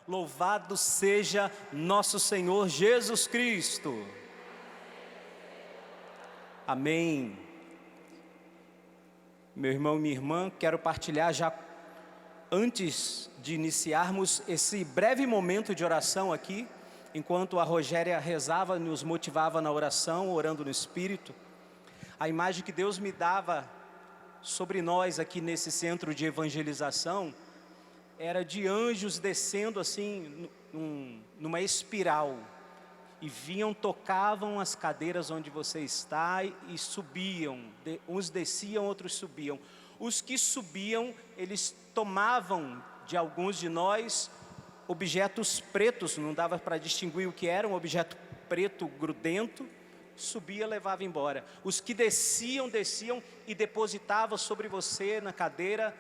Louvado seja nosso Senhor Jesus Cristo. Amém. Meu irmão e minha irmã, quero partilhar já, antes de iniciarmos esse breve momento de oração aqui, enquanto a Rogéria rezava, nos motivava na oração, orando no Espírito, a imagem que Deus me dava sobre nós aqui nesse centro de evangelização, era de anjos descendo assim, numa espiral, e vinham, tocavam as cadeiras onde você está e subiam, uns desciam, outros subiam. Os que subiam, eles tomavam de alguns de nós objetos pretos, não dava para distinguir o que era, um objeto preto grudento, subia, levava embora. Os que desciam e depositavam sobre você na cadeira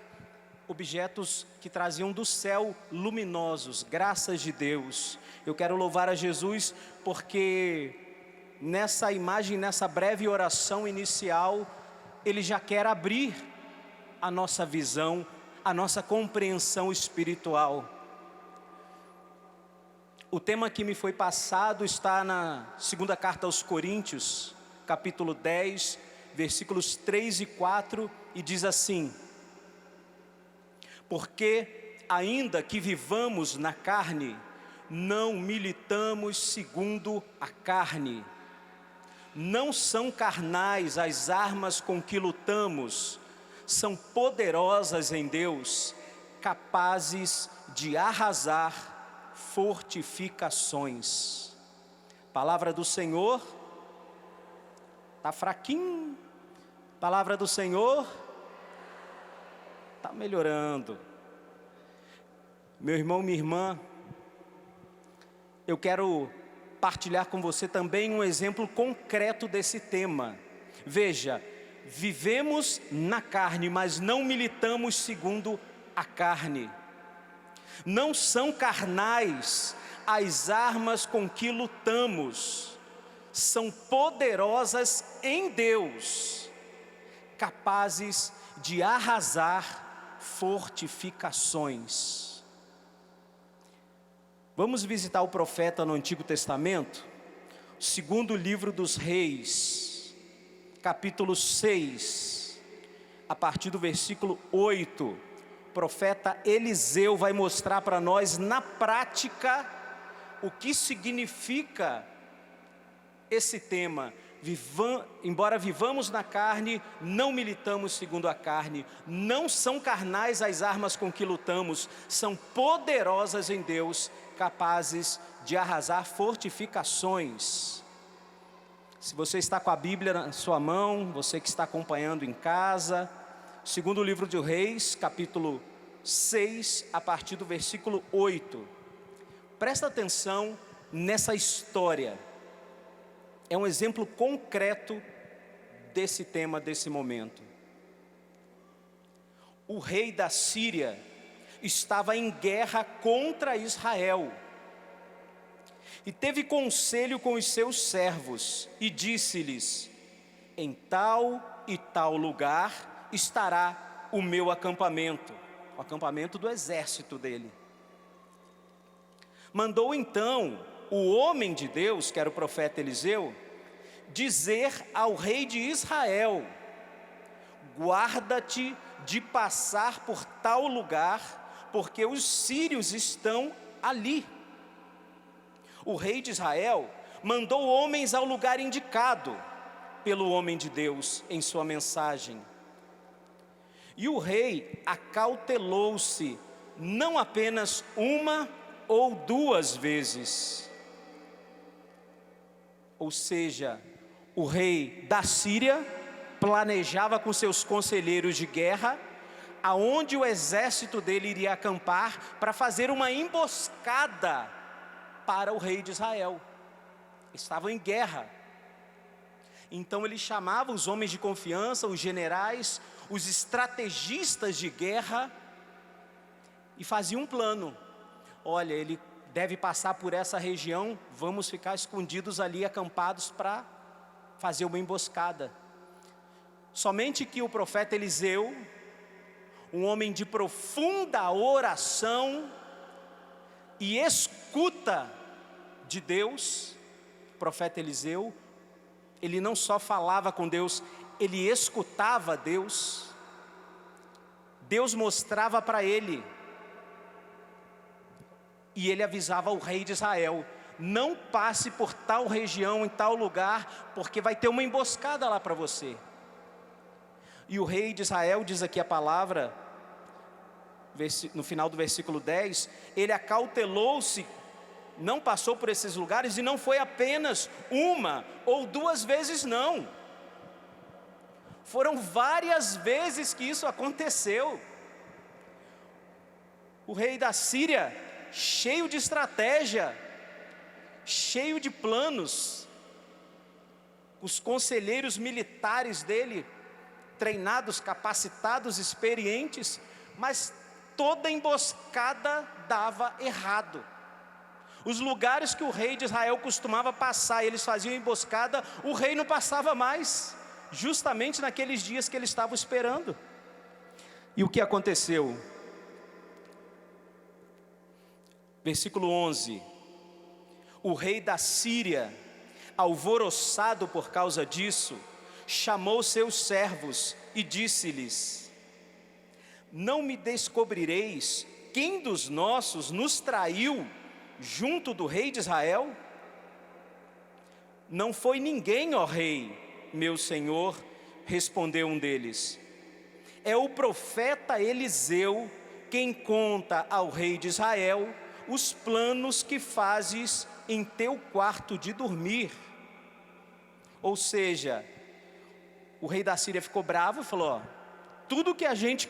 objetos que traziam do céu, luminosos, graças de Deus. Eu quero louvar a Jesus porque nessa imagem, nessa breve oração inicial, Ele já quer abrir a nossa visão, a nossa compreensão espiritual. O tema que me foi passado está na segunda carta aos Coríntios, capítulo 10, versículos 3 e 4, e diz assim: porque ainda que vivamos na carne, não militamos segundo a carne. Não são carnais as armas com que lutamos, são poderosas em Deus, capazes de arrasar fortificações. Palavra do Senhor, está fraquinho. Palavra do Senhor, está melhorando. Meu irmão, minha irmã, eu quero partilhar com você também um exemplo concreto desse tema. Veja, vivemos na carne, mas não militamos segundo a carne. Não são carnais as armas com que lutamos, são poderosas em Deus, capazes de arrasar fortificações. Vamos visitar o profeta no Antigo Testamento, segundo livro dos Reis, capítulo 6, a partir do versículo 8, o profeta Eliseu vai mostrar para nós na prática o que significa esse tema. Embora vivamos na carne, não militamos segundo a carne. Não são carnais as armas com que lutamos, são poderosas em Deus, capazes de arrasar fortificações. Se você está com a Bíblia na sua mão, você que está acompanhando em casa, segundo livro de Reis, capítulo 6, a partir do versículo 8. Presta atenção nessa história. É um exemplo concreto desse tema, desse momento. O rei da Síria estava em guerra contra Israel. E teve conselho com os seus servos e disse-lhes: em tal e tal lugar estará o meu acampamento, o acampamento do exército dele. Mandou então o homem de Deus, que era o profeta Eliseu, dizer ao rei de Israel: guarda-te de passar por tal lugar, porque os sírios estão ali. O rei de Israel mandou homens ao lugar indicado pelo homem de Deus em sua mensagem. E o rei acautelou-se, não apenas uma ou duas vezes. Ou seja, o rei da Síria planejava com seus conselheiros de guerra aonde o exército dele iria acampar para fazer uma emboscada para o rei de Israel. Estavam em guerra. Então ele chamava os homens de confiança, os generais, os estrategistas de guerra e fazia um plano. Olha, ele deve passar por essa região, vamos ficar escondidos ali, acampados para fazer uma emboscada. Somente que o profeta Eliseu, um homem de profunda oração, e escuta de Deus, o profeta Eliseu, ele não só falava com Deus, ele escutava Deus. Deus mostrava para ele, e ele avisava o rei de Israel: não passe por tal região, em tal lugar, porque vai ter uma emboscada lá para você. E o rei de Israel, diz aqui a palavra, no final do versículo 10, ele acautelou-se, não passou por esses lugares, e não foi apenas uma ou duas vezes, não. Foram várias vezes que isso aconteceu. O rei da Síria, cheio de estratégia, cheio de planos, os conselheiros militares dele, treinados, capacitados, experientes, mas toda emboscada dava errado. Os lugares que o rei de Israel costumava passar, eles faziam emboscada, o rei não passava mais, justamente naqueles dias que ele estava esperando. E o que aconteceu? Versículo 11: o rei da Síria, alvoroçado por causa disso, chamou seus servos e disse-lhes: não me descobrireis quem dos nossos nos traiu junto do rei de Israel? Não foi ninguém, ó rei, meu senhor, respondeu um deles. É o profeta Eliseu quem conta ao rei de Israel os planos que fazes em teu quarto de dormir. Ou seja, o rei da Síria ficou bravo e falou: ó, tudo que a gente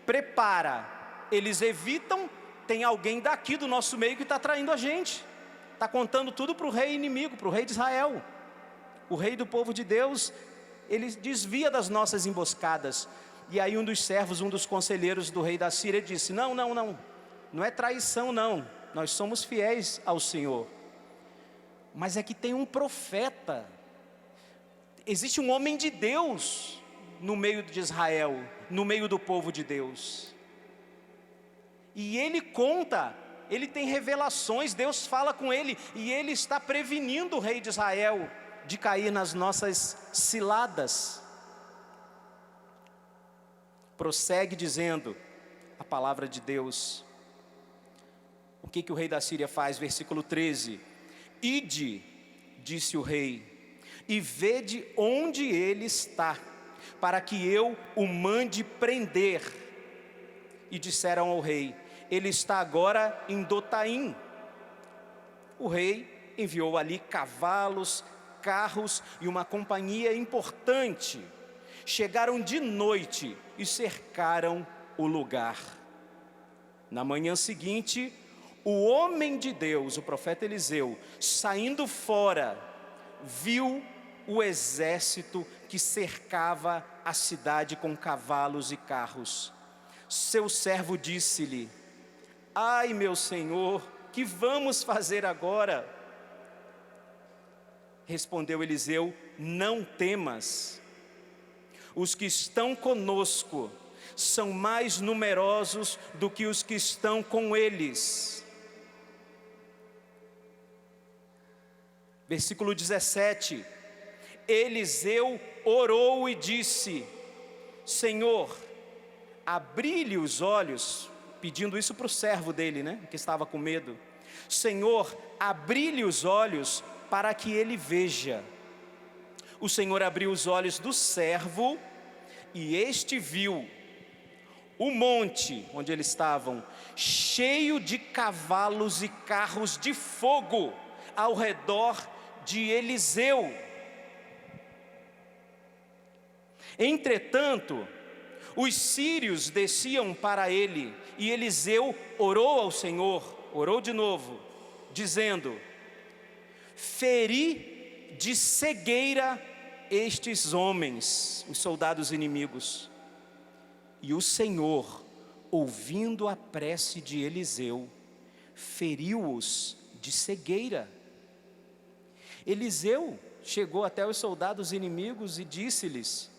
prepara, eles evitam. Tem alguém daqui do nosso meio que está traindo a gente, está contando tudo para o rei inimigo, para o rei de Israel. O rei do povo de Deus, ele desvia das nossas emboscadas. E aí um dos servos, um dos conselheiros do rei da Síria disse: não é traição não, nós somos fiéis ao Senhor. Mas é que tem um profeta, existe um homem de Deus no meio de Israel, no meio do povo de Deus. E ele conta, ele tem revelações, Deus fala com ele, e ele está prevenindo o rei de Israel de cair nas nossas ciladas. Prossegue dizendo a palavra de Deus. O que o rei da Síria faz? Versículo 13: ide, disse o rei, e vede onde ele está, para que eu o mande prender. E disseram ao rei: ele está agora em Dotaim. O rei enviou ali cavalos, carros e uma companhia importante. Chegaram de noite e cercaram o lugar. Na manhã seguinte, o homem de Deus, o profeta Eliseu, saindo fora, viu o exército que cercava a cidade com cavalos e carros. Seu servo disse-lhe: ai, meu senhor, que vamos fazer agora? Respondeu Eliseu: não temas, os que estão conosco são mais numerosos do que os que estão com eles. Versículo 17: Eliseu orou e disse: Senhor, abri-lhe os olhos, pedindo isso para o servo dele, que estava com medo. Senhor, abri-lhe os olhos para que ele veja. O Senhor abriu os olhos do servo, e este viu o monte onde eles estavam, cheio de cavalos e carros de fogo, ao redor de Eliseu. Entretanto, os sírios desciam para ele, e Eliseu orou ao Senhor, orou de novo, dizendo: feri de cegueira estes homens, os soldados inimigos. E o Senhor, ouvindo a prece de Eliseu, feriu-os de cegueira. Eliseu chegou até os soldados inimigos e disse-lhes: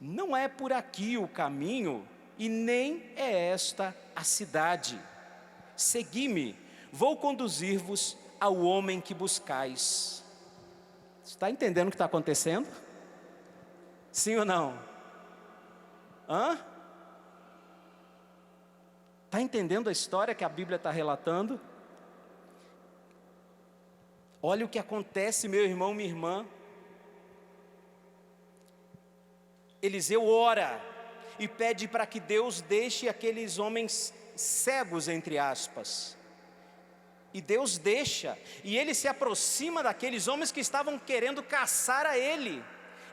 não é por aqui o caminho, e nem é esta a cidade. Segui-me, vou conduzir-vos ao homem que buscais. Você está entendendo o que está acontecendo? Sim ou não? Está entendendo a história que a Bíblia está relatando? Olha o que acontece, meu irmão, minha irmã. Eliseu ora e pede para que Deus deixe aqueles homens cegos, entre aspas. E Deus deixa, e ele se aproxima daqueles homens que estavam querendo caçar a ele.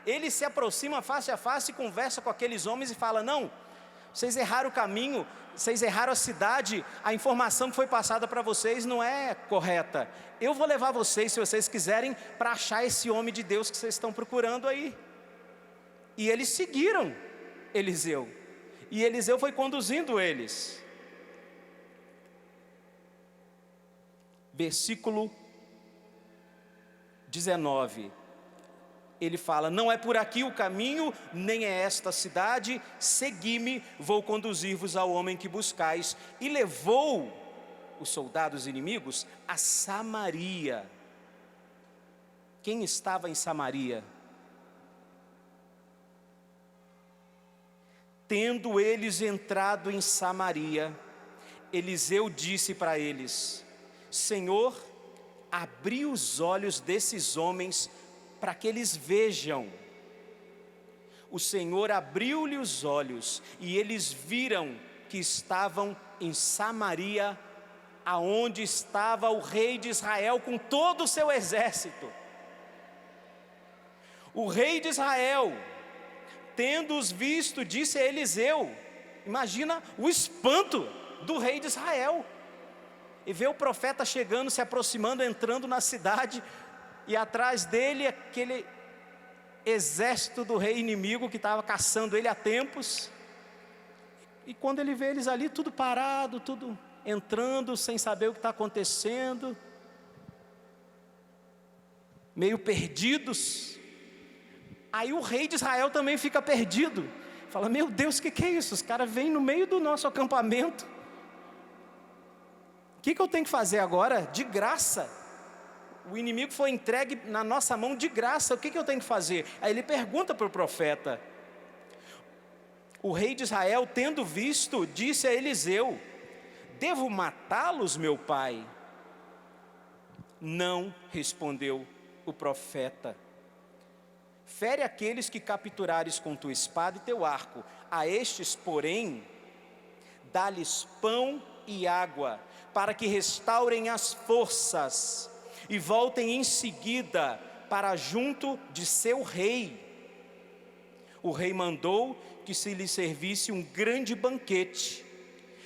Ele se aproxima face a face e conversa com aqueles homens e fala: não, vocês erraram o caminho, vocês erraram a cidade, a informação que foi passada para vocês não é correta. Eu vou levar vocês, se vocês quiserem, para achar esse homem de Deus que vocês estão procurando aí. E eles seguiram Eliseu, e Eliseu foi conduzindo eles. Versículo 19, ele fala: não é por aqui o caminho, nem é esta cidade, segui-me, vou conduzir-vos ao homem que buscais. E levou os soldados inimigos a Samaria. Quem estava em Samaria? Tendo eles entrado em Samaria, Eliseu disse para eles: Senhor, abri os olhos desses homens para que eles vejam. O Senhor abriu-lhe os olhos e eles viram que estavam em Samaria, aonde estava o rei de Israel com todo o seu exército. O rei de Israel, tendo-os visto, disse a Eliseu, imagina o espanto do rei de Israel, e vê o profeta chegando, se aproximando, entrando na cidade, e atrás dele aquele exército do rei inimigo que estava caçando ele há tempos. E quando ele vê eles ali tudo parado, tudo entrando sem saber o que está acontecendo, meio perdidos, aí o rei de Israel também fica perdido, fala: meu Deus, o que é isso? Os caras vêm no meio do nosso acampamento, o que eu tenho que fazer agora? De graça, o inimigo foi entregue na nossa mão de graça, o que eu tenho que fazer? Aí ele pergunta para o profeta. O rei de Israel, tendo visto, disse a Eliseu: devo matá-los, meu pai? Não, respondeu o profeta. Fere aqueles que capturares com tua espada e teu arco, a estes, porém, dá-lhes pão e água, para que restaurem as forças e voltem em seguida para junto de seu rei. O rei mandou que se lhe servisse um grande banquete,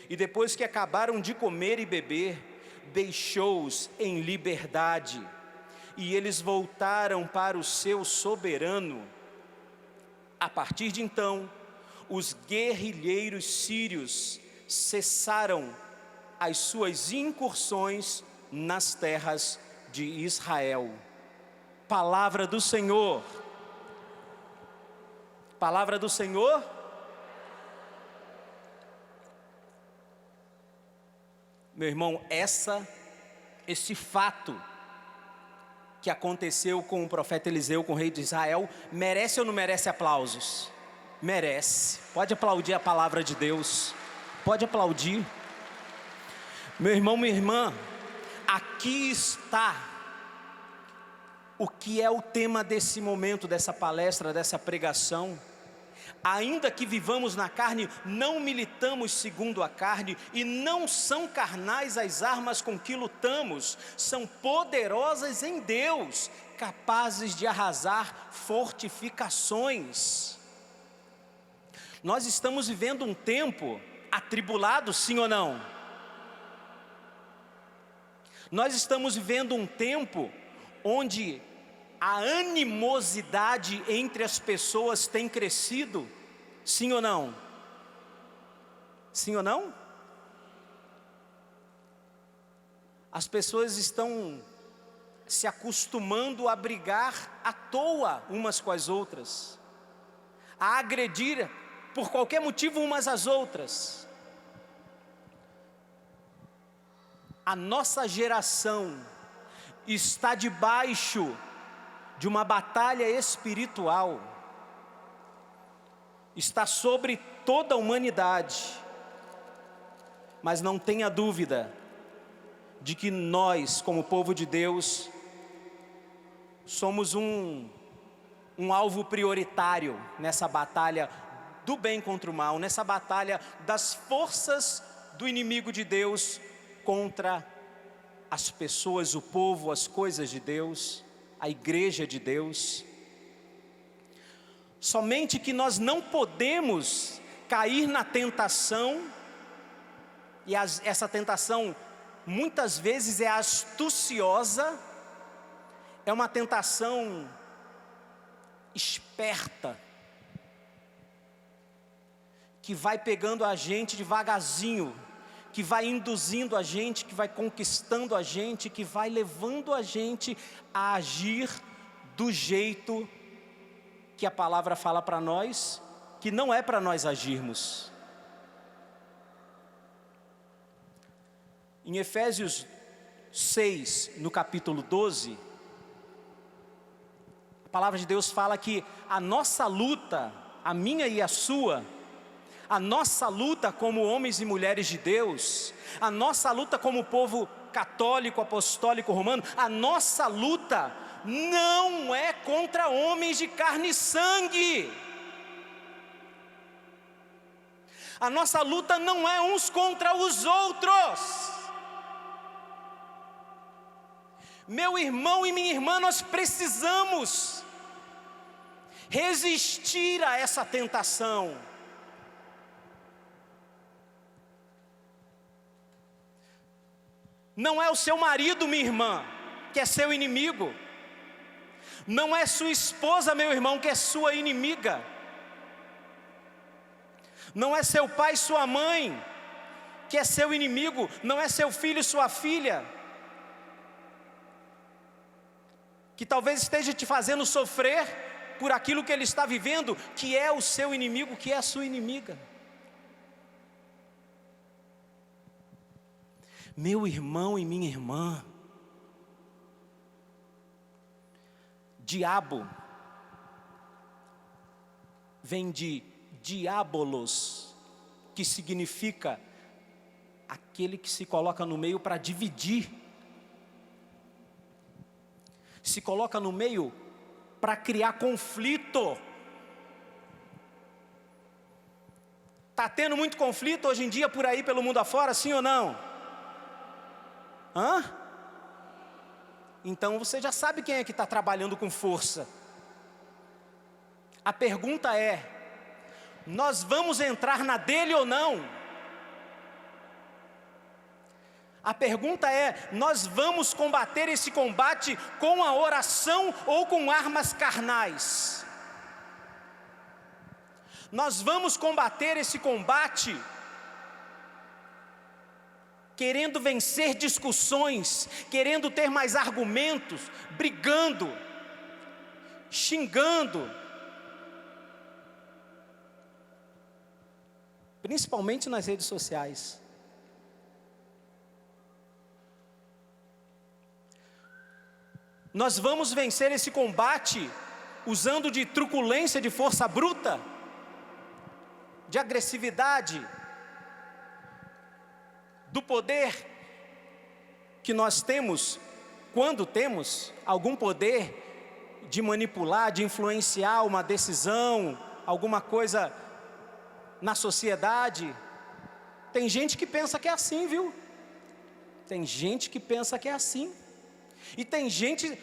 e depois que acabaram de comer e beber, deixou-os em liberdade, e eles voltaram para o seu soberano. A partir de então, os guerrilheiros sírios cessaram as suas incursões nas terras de Israel. Palavra do Senhor. Palavra do Senhor. Meu irmão, esse fato que aconteceu com o profeta Eliseu, com o rei de Israel, merece ou não merece aplausos? Merece. Pode aplaudir a palavra de Deus. Pode aplaudir. Meu irmão, minha irmã, aqui está o que é o tema desse momento, dessa palestra, dessa pregação. Ainda que vivamos na carne, não militamos segundo a carne, e não são carnais as armas com que lutamos, são poderosas em Deus, capazes de arrasar fortificações. Nós estamos vivendo um tempo atribulado, sim ou não? Nós estamos vivendo um tempo onde a animosidade entre as pessoas tem crescido, sim ou não? Sim ou não? As pessoas estão se acostumando a brigar à toa umas com as outras, a agredir por qualquer motivo umas às outras. A nossa geração está debaixo de uma batalha espiritual. Está sobre toda a humanidade. Mas não tenha dúvida de que nós, como povo de Deus, somos um alvo prioritário nessa batalha do bem contra o mal, nessa batalha das forças do inimigo de Deus contra as pessoas, o povo, as coisas de Deus, a igreja de Deus. Somente que nós não podemos cair na tentação, e essa tentação muitas vezes é astuciosa, é uma tentação esperta, que vai pegando a gente devagarzinho, que vai induzindo a gente, que vai conquistando a gente, que vai levando a gente a agir do jeito que a palavra fala para nós, que não é para nós agirmos. Em Efésios 6, no capítulo 12, a palavra de Deus fala que a nossa luta, a minha e a sua, a nossa luta como homens e mulheres de Deus, a nossa luta como povo católico, apostólico, romano, a nossa luta não é contra homens de carne e sangue. A nossa luta não é uns contra os outros. Meu irmão e minha irmã, nós precisamos resistir a essa tentação. Não é o seu marido, minha irmã, que é seu inimigo. Não é sua esposa, meu irmão, que é sua inimiga. Não é seu pai, sua mãe, que é seu inimigo. Não é seu filho, sua filha, que talvez esteja te fazendo sofrer por aquilo que ele está vivendo, que é o seu inimigo, que é a sua inimiga. Meu irmão e minha irmã, diabo vem de diabolos, que significa aquele que se coloca no meio para dividir, se coloca no meio para criar conflito. Está tendo muito conflito hoje em dia por aí pelo mundo afora, sim ou não? Então você já sabe quem é que está trabalhando com força. A pergunta é: nós vamos entrar na dele ou não? A pergunta é: nós vamos combater esse combate com a oração ou com armas carnais? Nós vamos combater esse combate querendo vencer discussões, querendo ter mais argumentos, brigando, xingando, principalmente nas redes sociais. Nós vamos vencer esse combate usando de truculência, de força bruta, de agressividade, do poder que nós temos, quando temos algum poder de manipular, de influenciar uma decisão, alguma coisa na sociedade. Tem gente que pensa que é assim, viu? Tem gente que pensa que é assim. E tem gente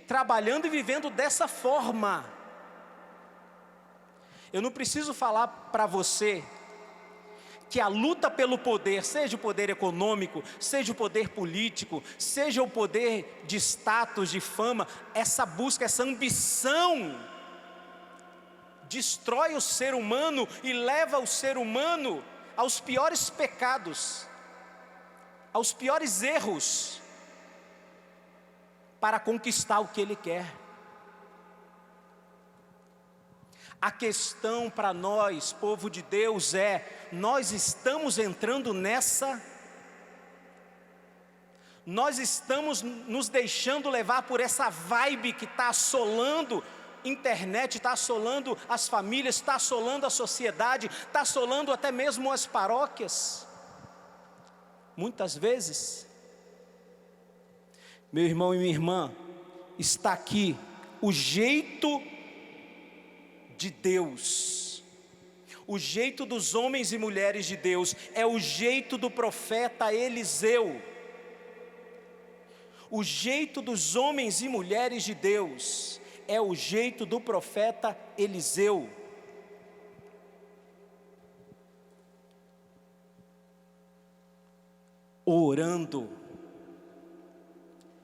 trabalhando e vivendo dessa forma. Eu não preciso falar para você que a luta pelo poder, seja o poder econômico, seja o poder político, seja o poder de status, de fama, essa busca, essa ambição, destrói o ser humano e leva o ser humano aos piores pecados, aos piores erros, para conquistar o que ele quer. A questão para nós, povo de Deus, nós estamos entrando nessa Nós estamos nos deixando levar por essa vibe que está assolando a internet, está assolando as famílias, está assolando a sociedade, está assolando até mesmo as paróquias. Muitas vezes, meu irmão e minha irmã, está aqui o jeito de Deus, o jeito dos homens e mulheres de Deus, é o jeito do profeta Eliseu. O jeito dos homens e mulheres de Deus é o jeito do profeta Eliseu. Orando,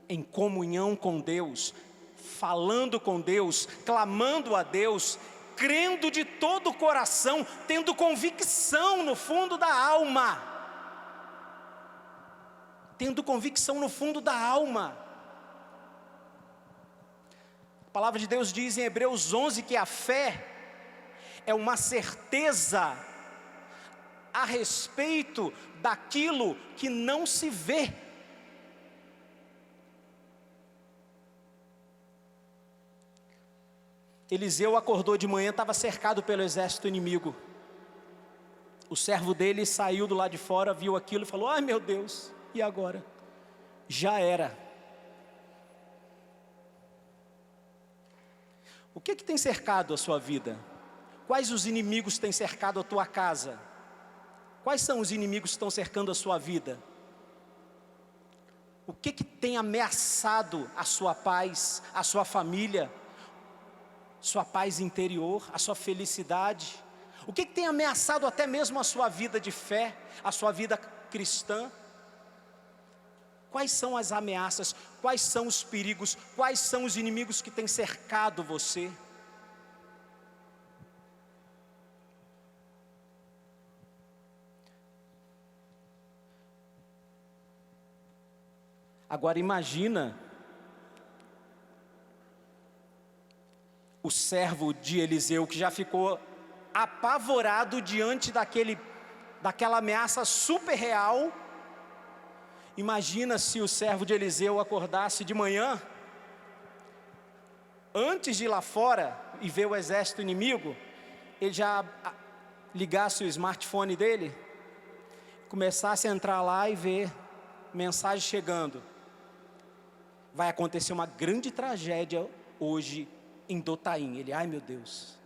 em comunhão com Deus, falando com Deus, clamando a Deus, crendo de todo o coração, tendo convicção no fundo da alma. Tendo convicção no fundo da alma. A palavra de Deus diz em Hebreus 11 que a fé é uma certeza a respeito daquilo que não se vê. Eliseu acordou de manhã, estava cercado pelo exército inimigo. O servo dele saiu do lado de fora, viu aquilo e falou: ai meu Deus, e agora? Já era. O que tem cercado a sua vida? Quais os inimigos têm cercado a tua casa? Quais são os inimigos que estão cercando a sua vida? O que tem ameaçado a sua paz, a sua família, sua paz interior, a sua felicidade? O que tem ameaçado até mesmo a sua vida de fé, a sua vida cristã? Quais são as ameaças? Quais são os perigos? Quais são os inimigos que têm cercado você? Agora imagina o servo de Eliseu que já ficou apavorado diante daquela ameaça super real. Imagina se o servo de Eliseu acordasse de manhã, antes de ir lá fora e ver o exército inimigo, ele já ligasse o smartphone dele, começasse a entrar lá e ver mensagem chegando. Vai acontecer uma grande tragédia hoje em Dotaim. Ele, ai meu Deus.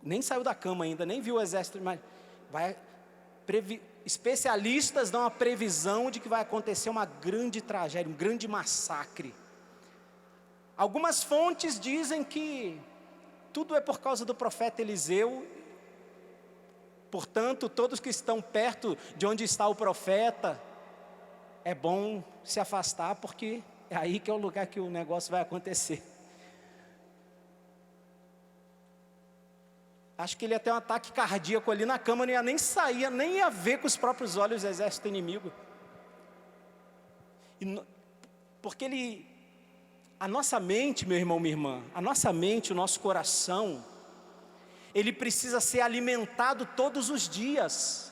Nem saiu da cama ainda, nem viu o exército, mas especialistas dão a previsão de que vai acontecer uma grande tragédia, um grande massacre. Algumas fontes dizem que tudo é por causa do profeta Eliseu. Portanto, todos que estão perto de onde está o profeta, é bom se afastar, porque é aí que é o lugar que o negócio vai acontecer. Acho que ele ia ter um ataque cardíaco ali na cama, não ia nem sair, nem ia ver com os próprios olhos o exército inimigo. Porque a nossa mente, meu irmão, minha irmã, a nossa mente, o nosso coração, ele precisa ser alimentado todos os dias.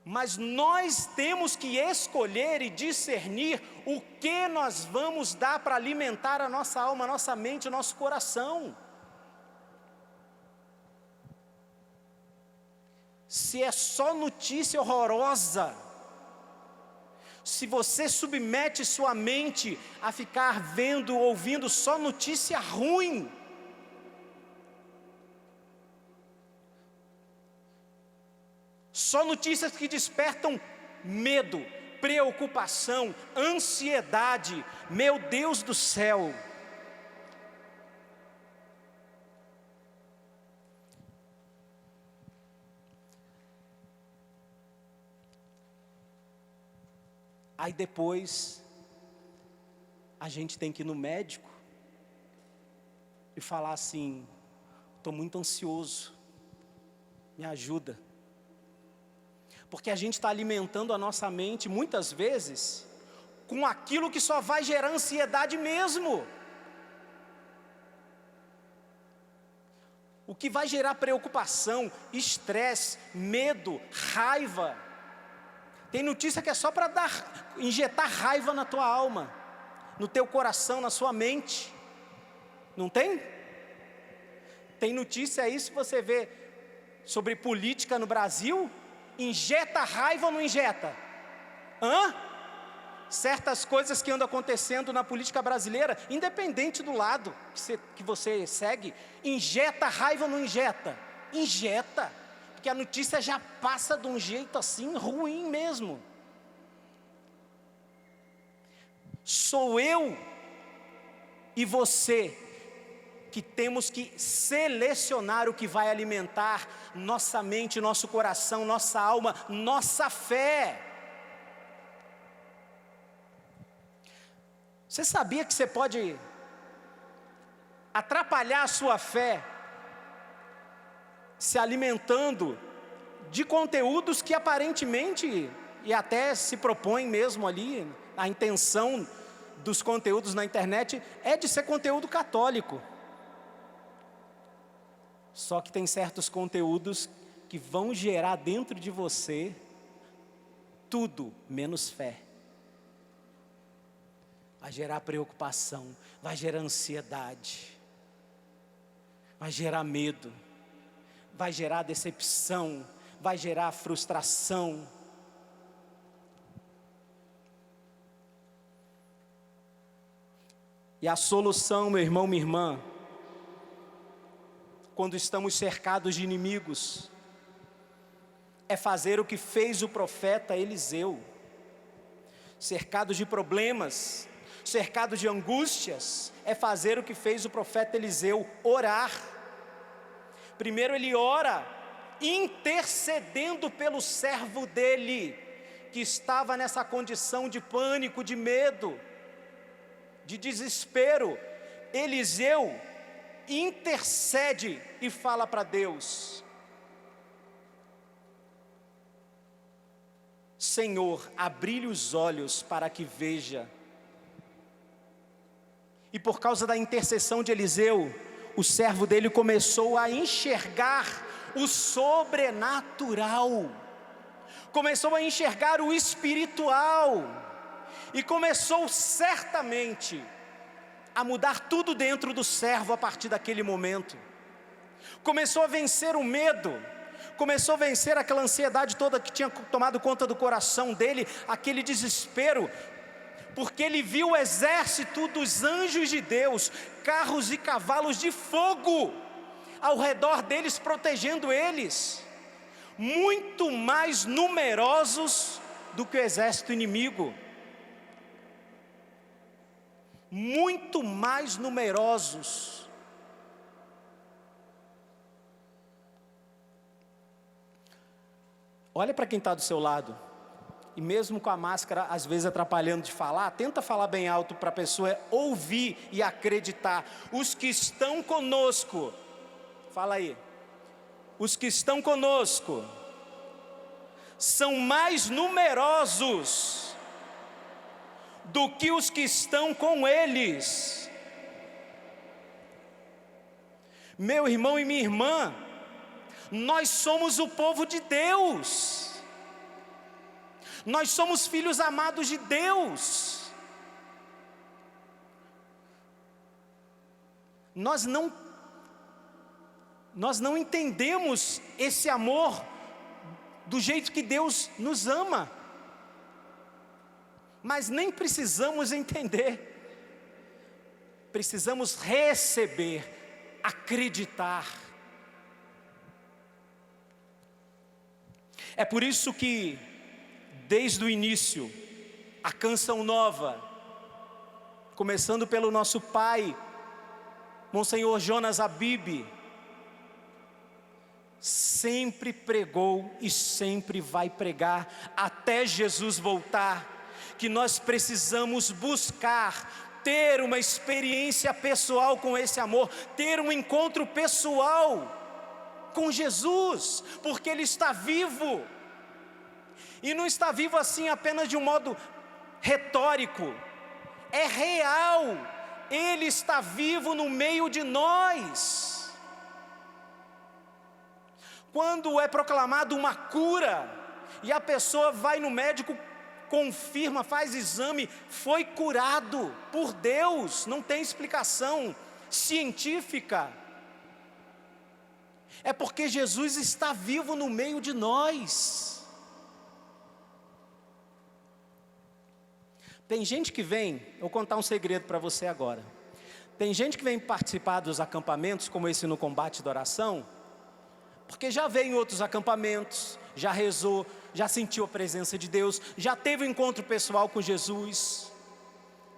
Mas nós temos que escolher e discernir o que nós vamos dar para alimentar a nossa alma, a nossa mente, o nosso coração. Se é só notícia horrorosa, se você submete sua mente a ficar vendo, ouvindo só notícia ruim, só notícias que despertam medo, preocupação, ansiedade, meu Deus do céu. Aí depois, a gente tem que ir no médico e falar assim: estou muito ansioso, me ajuda. Porque a gente está alimentando a nossa mente, muitas vezes, com aquilo que só vai gerar ansiedade mesmo. o que vai gerar preocupação, estresse, medo, raiva. Tem notícia que é só para injetar raiva na tua alma, no teu coração, na sua mente. Não tem? Tem notícia aí, se você vê sobre política no Brasil, injeta raiva ou não injeta? Certas coisas que andam acontecendo na política brasileira, independente do lado que você segue, injeta raiva ou não injeta? Injeta, porque a notícia já passa de um jeito assim, ruim mesmo. Sou eu e você que temos que selecionar o que vai alimentar nossa mente, nosso coração, nossa alma, nossa fé. Você sabia que você pode atrapalhar a sua fé se alimentando de conteúdos que aparentemente, e até se propõem mesmo ali, a intenção dos conteúdos na internet é de ser conteúdo católico. Só que tem certos conteúdos que vão gerar dentro de você tudo menos fé. Vai gerar preocupação, vai gerar ansiedade, vai gerar medo, vai gerar decepção, vai gerar frustração. E a solução, meu irmão, minha irmã, quando estamos cercados de inimigos, é fazer o que fez o profeta Eliseu. Cercados de problemas, cercados de angústias, é fazer o que fez o profeta Eliseu, orar. Primeiro ele ora, intercedendo pelo servo dele, que estava nessa condição de pânico, de medo, de desespero. Eliseu intercede e fala para Deus: Senhor, abri-lhe os olhos para que veja. E por causa da intercessão de Eliseu, o servo dele começou a enxergar o sobrenatural, começou a enxergar o espiritual, e começou certamente a mudar tudo dentro do servo a partir daquele momento. Começou a vencer o medo, começou a vencer aquela ansiedade toda que tinha tomado conta do coração dele, aquele desespero, porque ele viu o exército dos anjos de Deus, carros e cavalos de fogo, ao redor deles, protegendo eles, muito mais numerosos do que o exército inimigo. Muito mais numerosos. Olha para quem está do seu lado, e mesmo com a máscara às vezes atrapalhando de falar, tenta falar bem alto para a pessoa ouvir e acreditar. Os que estão conosco, fala aí, os que estão conosco são mais numerosos do que os que estão com eles. Meu irmão e minha irmã, nós somos o povo de Deus, nós somos filhos amados de Deus. Nós não entendemos esse amor do jeito que Deus nos ama, mas nem precisamos entender, precisamos receber, acreditar. É por isso que, desde o início, a canção nova, começando pelo nosso pai, Monsenhor Jonas Abib, sempre pregou e sempre vai pregar, até Jesus voltar, que nós precisamos buscar ter uma experiência pessoal com esse amor, ter um encontro pessoal com Jesus, porque Ele está vivo, e não está vivo assim apenas de um modo retórico, é real, Ele está vivo no meio de nós. Quando é proclamada uma cura, e a pessoa vai no médico, confirma, faz exame, foi curado por Deus, não tem explicação científica. É porque Jesus está vivo no meio de nós. Tem gente que vem, eu vou contar um segredo para você agora. Tem gente que vem participar dos acampamentos, como esse no Combate da Oração, porque já veio em outros acampamentos, já rezou, já sentiu a presença de Deus, já teve um encontro pessoal com Jesus.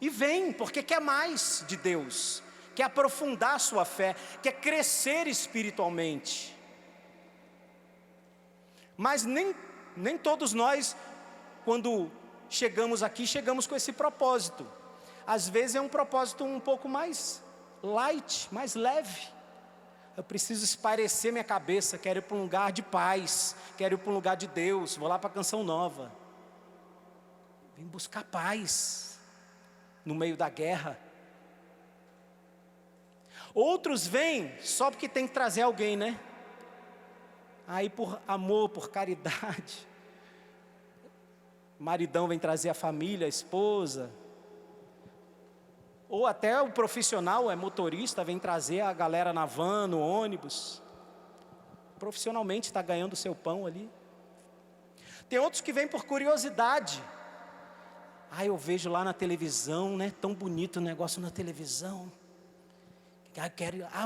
E vem, porque quer mais de Deus, quer aprofundar a sua fé, quer crescer espiritualmente. Mas nem todos nós, quando chegamos aqui, chegamos com esse propósito. Às vezes é um propósito um pouco mais light, mais leve. Eu preciso espairecer minha cabeça, quero ir para um lugar de paz, quero ir para um lugar de Deus, vou lá para a Canção Nova. Vim buscar paz no meio da guerra. Outros vêm só porque tem que trazer alguém, né? Aí por amor, por caridade. Maridão vem trazer a família, a esposa. Ou até o profissional, é motorista, vem trazer a galera na van, no ônibus. Profissionalmente está ganhando o seu pão ali. Tem outros que vêm por curiosidade. Eu vejo lá na televisão, né? Tão bonito o negócio na televisão.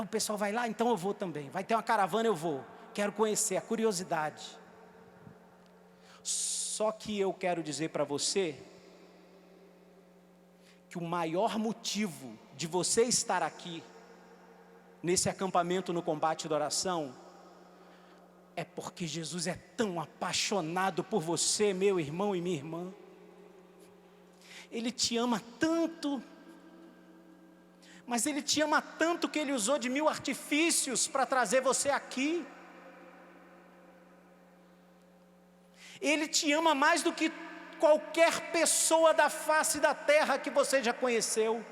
O pessoal vai lá, então eu vou também. Vai ter uma caravana, eu vou. Quero conhecer, a curiosidade. Só que eu quero dizer para você que o maior motivo de você estar aqui, nesse acampamento no Combate da Oração, é porque Jesus é tão apaixonado por você, meu irmão e minha irmã. Ele te ama tanto, mas Ele te ama tanto que Ele usou de 1000 artifícios para trazer você aqui. Ele te ama mais do que qualquer pessoa da face da terra que você já conheceu.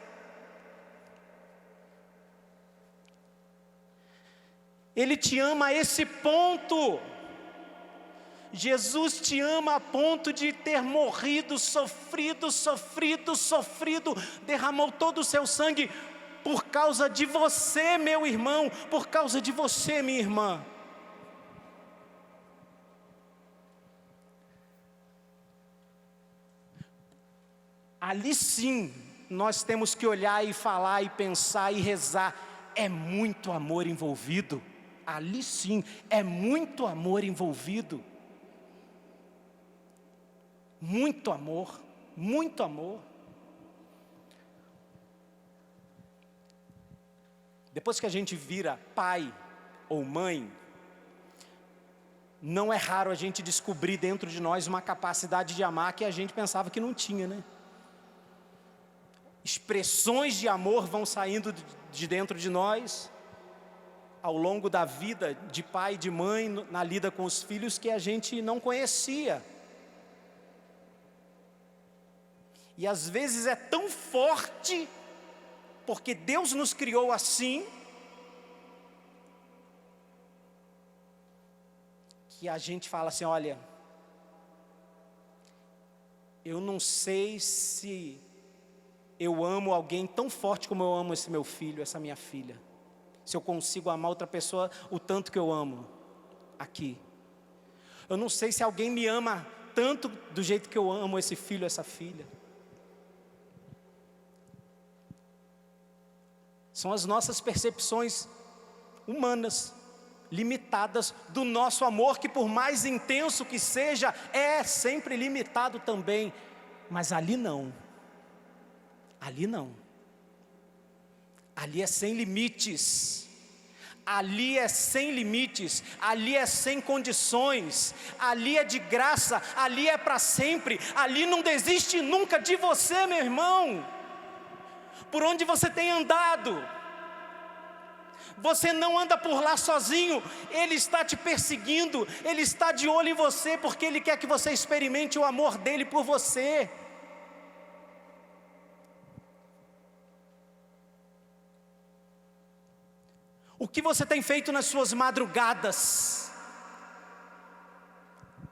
Ele te ama a esse ponto. Jesus te ama a ponto de ter morrido, sofrido, derramou todo o seu sangue por causa de você, meu irmão, por causa de você, minha irmã. Ali sim, nós temos que olhar e falar e pensar e rezar. É muito amor envolvido. Ali sim, é muito amor envolvido. Muito amor, muito amor. Depois que a gente vira pai ou mãe, não é raro a gente descobrir dentro de nós uma capacidade de amar que a gente pensava que não tinha, né? Expressões de amor vão saindo de dentro de nós, ao longo da vida de pai e de mãe, na lida com os filhos, que a gente não conhecia. E às vezes é tão forte, porque Deus nos criou assim, que a gente fala assim, olha, eu não sei se eu amo alguém tão forte como eu amo esse meu filho, essa minha filha. Se eu consigo amar outra pessoa o tanto que eu amo aqui. Eu não sei se alguém me ama tanto do jeito que eu amo esse filho, essa filha. São as nossas percepções humanas, limitadas do nosso amor, que por mais intenso que seja, é sempre limitado também. Mas ali não. Ali não. Ali é sem limites. Ali é sem limites. Ali é sem condições. Ali é de graça. Ali é para sempre. Ali não desiste nunca de você, meu irmão. Por onde você tem andado, você não anda por lá sozinho. Ele está te perseguindo. Ele está de olho em você, porque Ele quer que você experimente o amor dEle por você. O que você tem feito nas suas madrugadas?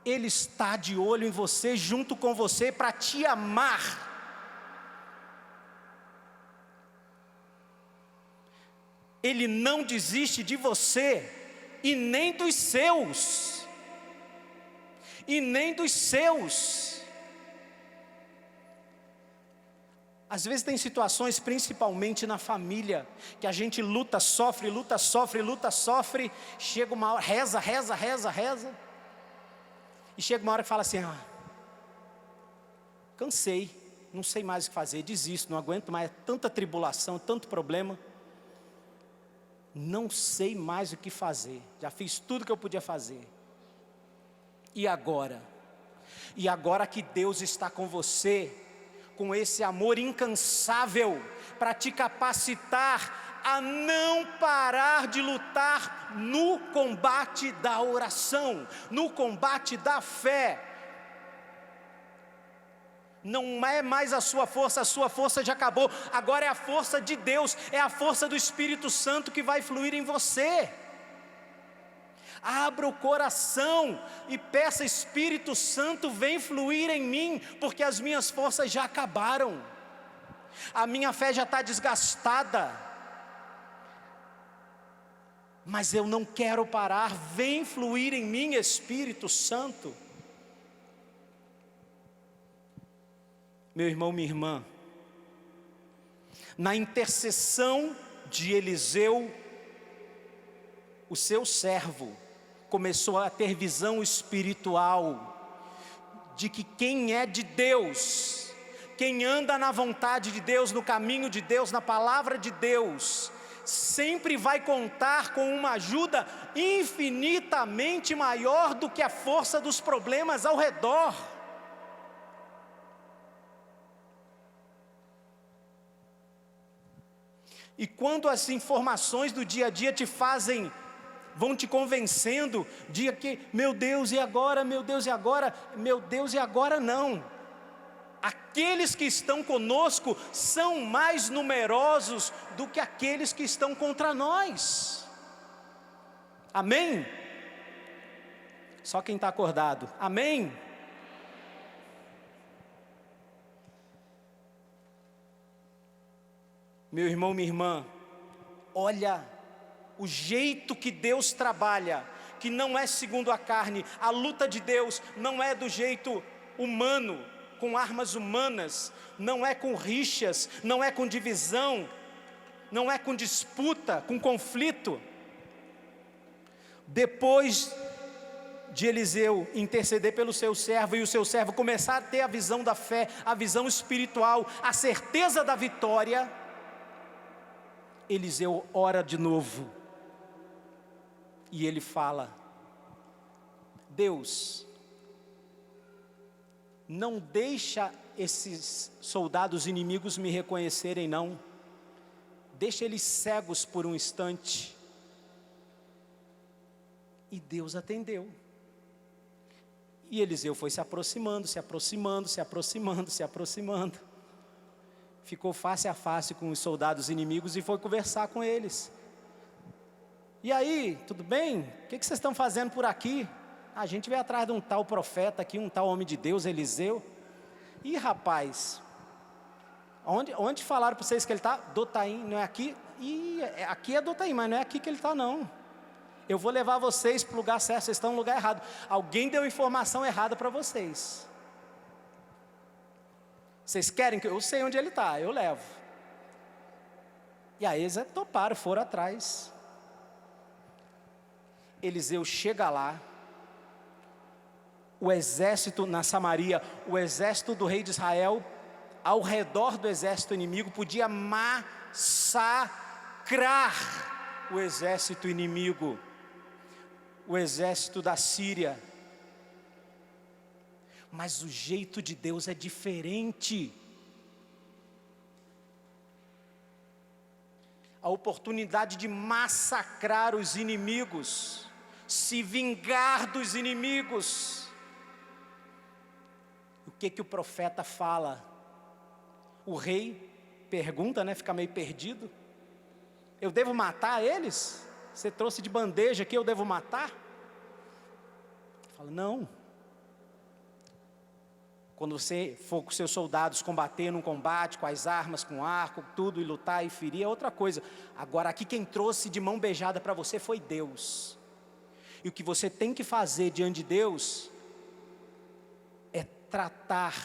Ele está de olho em você, junto com você, para te amar. Ele não desiste de você, e nem dos seus. E nem dos seus. Às vezes tem situações, principalmente na família, que a gente luta, sofre, chega uma hora, reza, e chega uma hora que fala assim, cansei, não sei mais o que fazer, desisto, não aguento mais, tanta tribulação, tanto problema, não sei mais o que fazer, já fiz tudo que eu podia fazer, e agora? E agora que Deus está com você, com esse amor incansável, para te capacitar a não parar de lutar no combate da oração, no combate da fé. Não é mais a sua força já acabou, agora é a força de Deus, é a força do Espírito Santo que vai fluir em você. Abra o coração e peça, Espírito Santo, vem fluir em mim, porque as minhas forças já acabaram, a minha fé já está desgastada, mas eu não quero parar, vem fluir em mim, Espírito Santo. Meu irmão, minha irmã, na intercessão de Eliseu, o seu servo começou a ter visão espiritual, de que quem é de Deus, quem anda na vontade de Deus, no caminho de Deus, na palavra de Deus, sempre vai contar com uma ajuda infinitamente maior do que a força dos problemas ao redor. E quando as informações do dia a dia vão te convencendo de que, meu Deus, e agora, meu Deus, e agora? Meu Deus, e agora não. Aqueles que estão conosco são mais numerosos do que aqueles que estão contra nós. Amém? Só quem está acordado. Amém? Meu irmão, minha irmã, olha o jeito que Deus trabalha, que não é segundo a carne. A luta de Deus não é do jeito humano, com armas humanas, não é com rixas, não é com divisão, não é com disputa, com conflito. Depois de Eliseu interceder pelo seu servo, e o seu servo começar a ter a visão da fé, a visão espiritual, a certeza da vitória, Eliseu ora de novo, e ele fala: Deus, não deixa esses soldados inimigos me reconhecerem não, deixa eles cegos por um instante. E Deus atendeu, e Eliseu foi se aproximando, ficou face a face com os soldados inimigos e foi conversar com eles. E aí, tudo bem? O que vocês estão fazendo por aqui? A gente veio atrás de um tal profeta aqui, um tal homem de Deus, Eliseu. Ih, rapaz, onde falaram para vocês que ele está? Dotaim, não é aqui? Ih, aqui é Dotaim, mas não é aqui que ele está não. Eu vou levar vocês para o lugar certo, vocês estão no lugar errado. Alguém deu informação errada para vocês. Vocês querem que eu sei onde ele está, eu levo. E aí eles toparam, foram atrás. Eliseu chega lá, o exército na Samaria, o exército do rei de Israel, ao redor do exército inimigo, podia massacrar o exército inimigo, o exército da Síria. Mas o jeito de Deus é diferente. A oportunidade de massacrar os inimigos, se vingar dos inimigos. O que o profeta fala? O rei pergunta, fica meio perdido. Eu devo matar eles? Você trouxe de bandeja aqui, eu devo matar? Fala, não. Quando você for com seus soldados combater num combate, com as armas, com arco, tudo, e lutar e ferir, é outra coisa. Agora aqui quem trouxe de mão beijada para você foi Deus. E o que você tem que fazer diante de Deus é tratar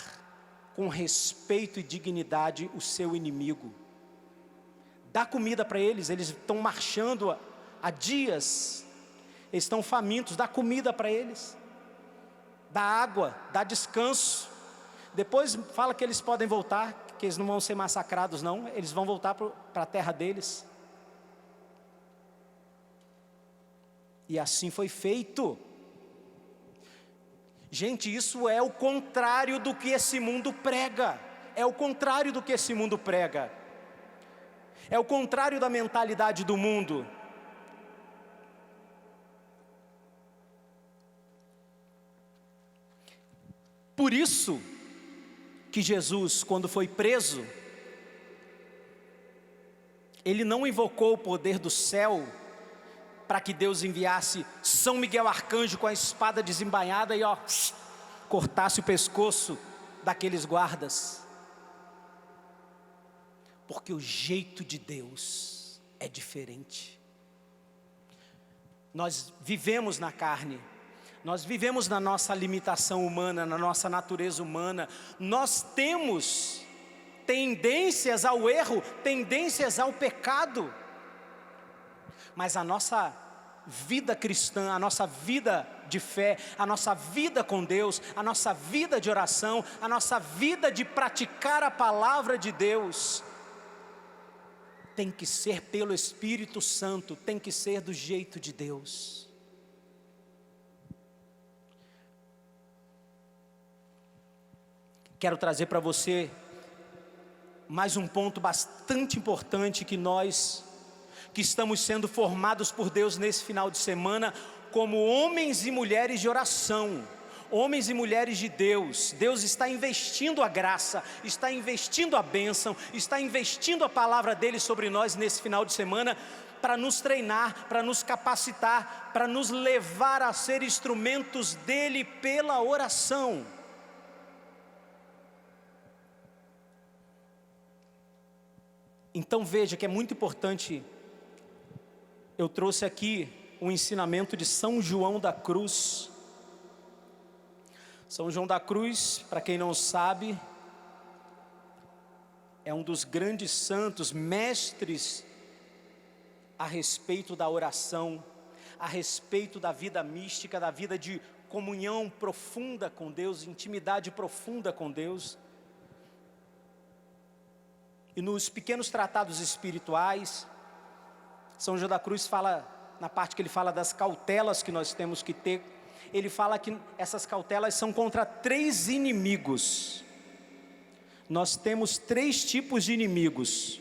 com respeito e dignidade o seu inimigo. Dá comida para eles, eles estão marchando há dias, eles estão famintos, dá comida para eles, dá água, dá descanso. Depois fala que eles podem voltar, que eles não vão ser massacrados não, eles vão voltar para a terra deles. E assim foi feito. Gente, isso é o contrário do que esse mundo prega. É o contrário do que esse mundo prega. É o contrário da mentalidade do mundo. Por isso que Jesus, quando foi preso, ele não invocou o poder do céu para que Deus enviasse São Miguel Arcanjo com a espada desembainhada e cortasse o pescoço daqueles guardas. Porque o jeito de Deus é diferente. Nós vivemos na carne, nós vivemos na nossa limitação humana, na nossa natureza humana. Nós temos tendências ao erro, tendências ao pecado. Mas a nossa vida cristã, a nossa vida de fé, a nossa vida com Deus, a nossa vida de oração, a nossa vida de praticar a palavra de Deus, tem que ser pelo Espírito Santo, tem que ser do jeito de Deus. Quero trazer para você mais um ponto bastante importante que nós, que estamos sendo formados por Deus nesse final de semana, como homens e mulheres de oração, homens e mulheres de Deus. Deus está investindo a graça, está investindo a bênção, está investindo a palavra dele sobre nós nesse final de semana, para nos treinar, para nos capacitar, para nos levar a ser instrumentos dele pela oração. Então veja que é muito importante. Eu trouxe aqui um ensinamento de São João da Cruz. São João da Cruz, para quem não sabe, é um dos grandes santos, mestres a respeito da oração, a respeito da vida mística, da vida de comunhão profunda com Deus, intimidade profunda com Deus. E nos pequenos tratados espirituais, São João da Cruz fala, na parte que ele fala das cautelas que nós temos que ter, ele fala que essas cautelas são contra 3 inimigos. Nós temos 3 tipos de inimigos.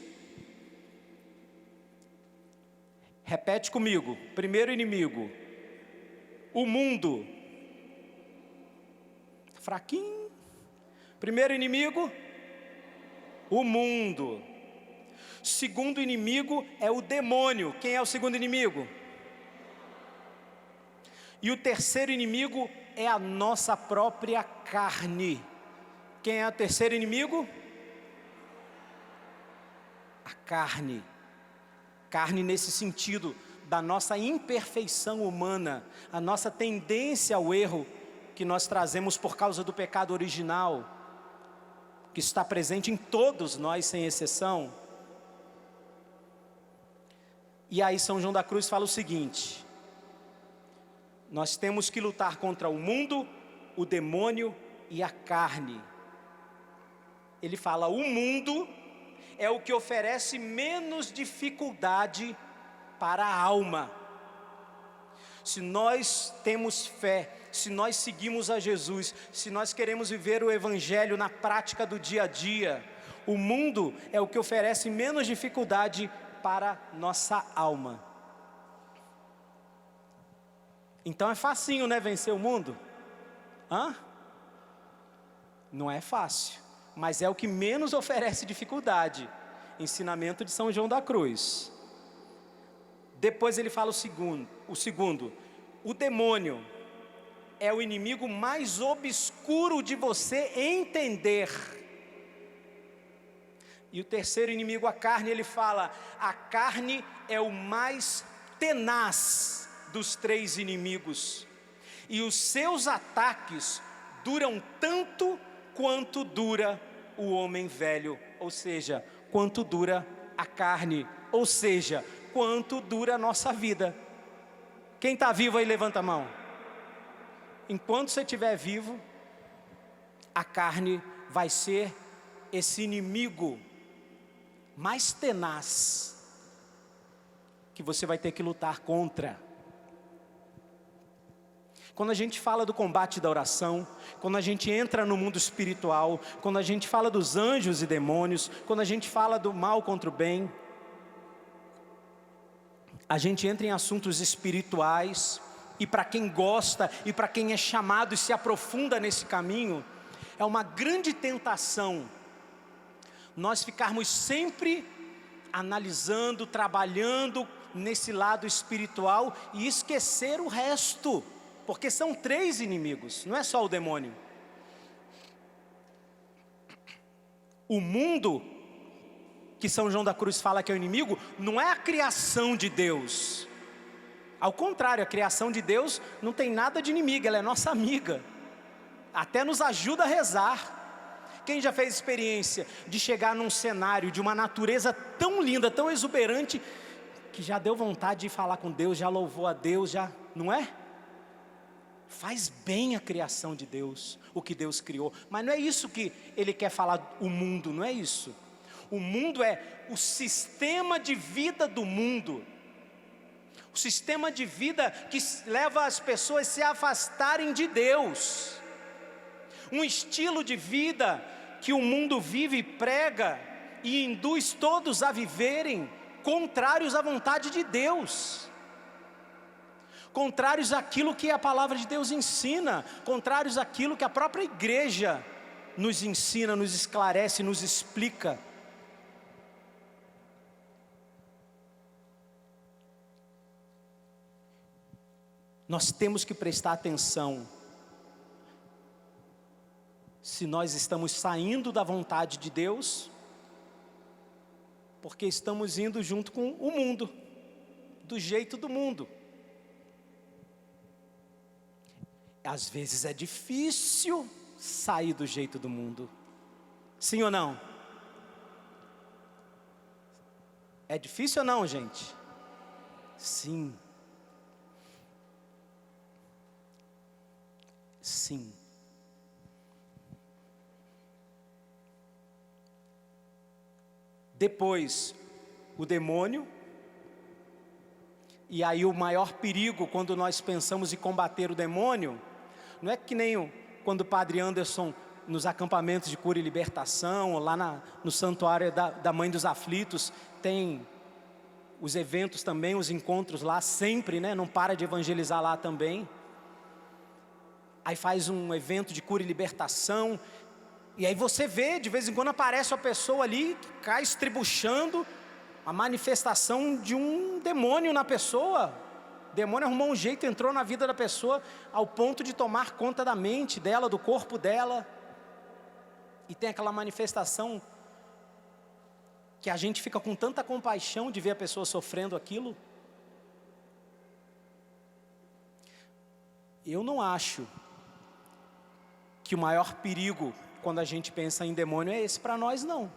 Repete comigo. Primeiro inimigo, o mundo. Fraquinho. Primeiro inimigo, o mundo. Segundo inimigo é o demônio. Quem é o segundo inimigo? E o terceiro inimigo é a nossa própria carne. Quem é o terceiro inimigo? A carne. Carne nesse sentido da nossa imperfeição humana, a nossa tendência ao erro que nós trazemos por causa do pecado original, que está presente em todos nós sem exceção. E aí São João da Cruz fala o seguinte: nós temos que lutar contra o mundo, o demônio e a carne. Ele fala, o mundo é o que oferece menos dificuldade para a alma. Se nós temos fé, se nós seguimos a Jesus, se nós queremos viver o Evangelho na prática do dia a dia, o mundo é o que oferece menos dificuldade para nossa alma. Então é facinho, né, vencer o mundo? Não é fácil, mas é o que menos oferece dificuldade. Ensinamento de São João da Cruz. Depois ele fala o segundo, o demônio é o inimigo mais obscuro de você entender. E o terceiro inimigo, a carne, ele fala: a carne é o mais tenaz dos três inimigos. E os seus ataques duram tanto quanto dura o homem velho, ou seja, quanto dura a carne, ou seja, quanto dura a nossa vida. Quem está vivo aí, levanta a mão. Enquanto você estiver vivo, a carne vai ser esse inimigo mais tenaz que você vai ter que lutar contra. Quando a gente fala do combate da oração, quando a gente entra no mundo espiritual, quando a gente fala dos anjos e demônios, quando a gente fala do mal contra o bem, a gente entra em assuntos espirituais. E para quem gosta, e para quem é chamado e se aprofunda nesse caminho, é uma grande tentação nós ficarmos sempre analisando, trabalhando nesse lado espiritual e esquecer o resto, porque são três inimigos, não é só o demônio. O mundo, que São João da Cruz fala que é o inimigo, não é a criação de Deus. Ao contrário, a criação de Deus não tem nada de inimiga, ela é nossa amiga, até nos ajuda a rezar. Quem já fez experiência de chegar num cenário de uma natureza tão linda, tão exuberante, que já deu vontade de falar com Deus, já louvou a Deus, já, não é? Faz bem a criação de Deus, o que Deus criou, mas não é isso que Ele quer falar, o mundo, não é isso. O mundo é o sistema de vida do mundo, o sistema de vida que leva as pessoas a se afastarem de Deus. Um estilo de vida que o mundo vive e prega e induz todos a viverem contrários à vontade de Deus, contrários àquilo que a palavra de Deus ensina, contrários àquilo que a própria igreja nos ensina, nos esclarece, nos explica. Nós temos que prestar atenção se nós estamos saindo da vontade de Deus, porque estamos indo junto com o mundo, do jeito do mundo. Às vezes é difícil sair do jeito do mundo, sim ou não? É difícil ou não, gente? Sim. Sim. Depois, o demônio. E aí o maior perigo quando nós pensamos em combater o demônio, não é que nem quando o Padre Anderson, nos acampamentos de cura e libertação, ou lá no santuário da Mãe dos Aflitos, tem os eventos também, os encontros lá sempre, né? Não para de evangelizar lá também. Aí faz um evento de cura e libertação, e aí você vê, de vez em quando aparece uma pessoa ali, que cai estribuchando, a manifestação de um demônio na pessoa. O demônio arrumou um jeito, entrou na vida da pessoa, ao ponto de tomar conta da mente dela, do corpo dela, e tem aquela manifestação, que a gente fica com tanta compaixão de ver a pessoa sofrendo aquilo. Eu não acho que o maior perigo quando a gente pensa em demônio é esse para nós, não.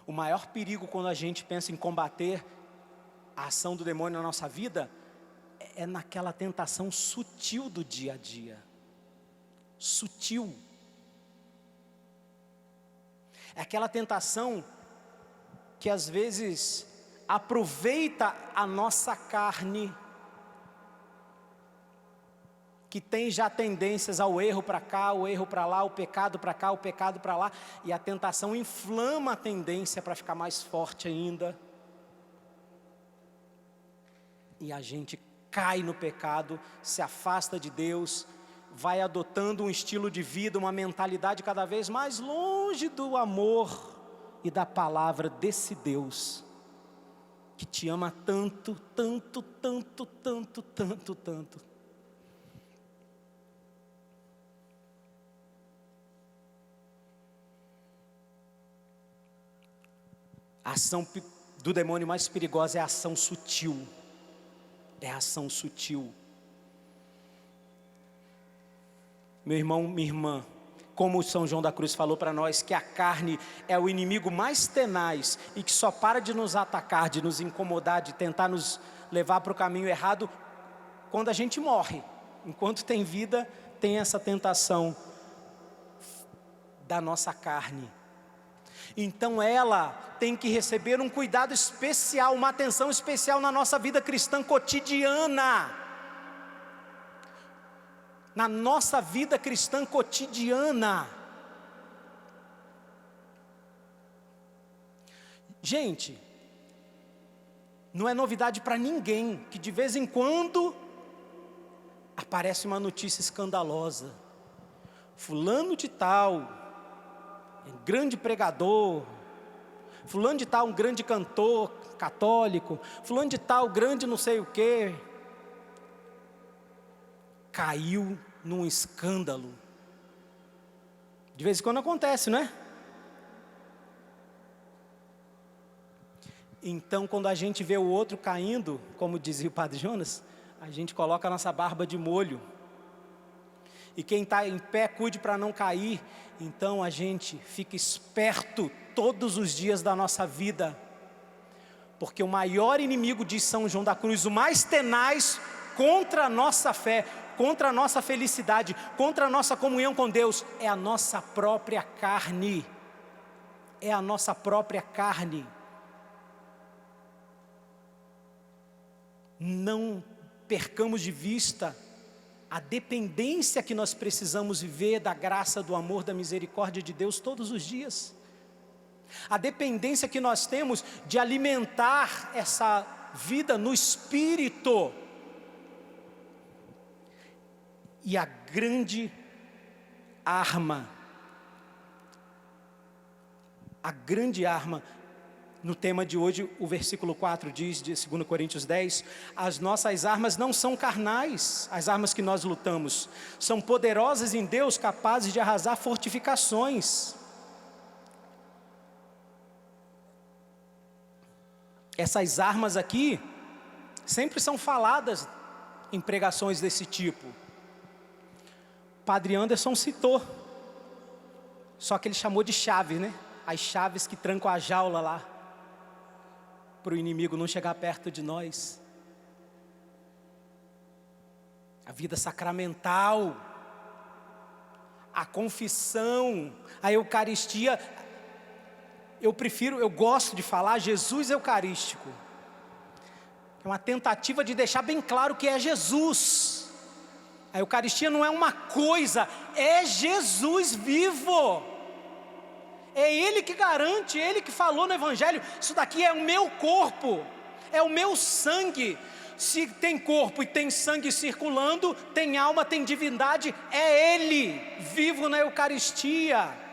O maior perigo quando a gente pensa em combater a ação do demônio na nossa vida é naquela tentação sutil do dia a dia. Sutil. É aquela tentação que às vezes aproveita a nossa carne, que tem já tendências ao erro para cá, o erro para lá, o pecado para cá, o pecado para lá, e a tentação inflama a tendência para ficar mais forte ainda, e a gente cai no pecado, se afasta de Deus, vai adotando um estilo de vida, uma mentalidade cada vez mais longe do amor e da palavra desse Deus, que te ama tanto, tanto, tanto, tanto, tanto, tanto. A ação do demônio mais perigosa é a ação sutil. É a ação sutil. Meu irmão, minha irmã, como São João da Cruz falou para nós, que a carne é o inimigo mais tenaz e que só para de nos atacar, de nos incomodar, de tentar nos levar para o caminho errado quando a gente morre. Enquanto tem vida, tem essa tentação da nossa carne. Então ela tem que receber um cuidado especial, uma atenção especial na nossa vida cristã cotidiana. Na nossa vida cristã cotidiana. Gente, não é novidade para ninguém que de vez em quando aparece uma notícia escandalosa. Fulano de tal, um grande pregador, fulano de tal, um grande cantor católico, fulano de tal, grande não sei o quê, caiu num escândalo. De vez em quando acontece, não é? Então, quando a gente vê o outro caindo, como dizia o Padre Jonas, a gente coloca a nossa barba de molho. E quem está em pé, cuide para não cair. Então a gente fica esperto todos os dias da nossa vida. Porque o maior inimigo de São João da Cruz, o mais tenaz contra a nossa fé, contra a nossa felicidade, contra a nossa comunhão com Deus, é a nossa própria carne. É a nossa própria carne. Não percamos de vista a dependência que nós precisamos viver da graça, do amor, da misericórdia de Deus todos os dias. A dependência que nós temos de alimentar essa vida no Espírito. E a grande arma, no tema de hoje, o versículo 4 diz, de 2 Coríntios 10, as nossas armas não são carnais, as armas que nós lutamos, são poderosas em Deus, capazes de arrasar fortificações. Essas armas aqui, sempre são faladas em pregações desse tipo. Padre Anderson citou, só que ele chamou de chave, né? As chaves que trancam a jaula lá, para o inimigo não chegar perto de nós. A vida sacramental, a confissão, a Eucaristia. Eu gosto de falar Jesus Eucarístico. É uma tentativa de deixar bem claro que é Jesus. A Eucaristia não é uma coisa, é Jesus vivo. É Ele que garante, Ele que falou no Evangelho, isso daqui é o meu corpo, é o meu sangue. Se tem corpo e tem sangue circulando, tem alma, tem divindade, é Ele, vivo na Eucaristia.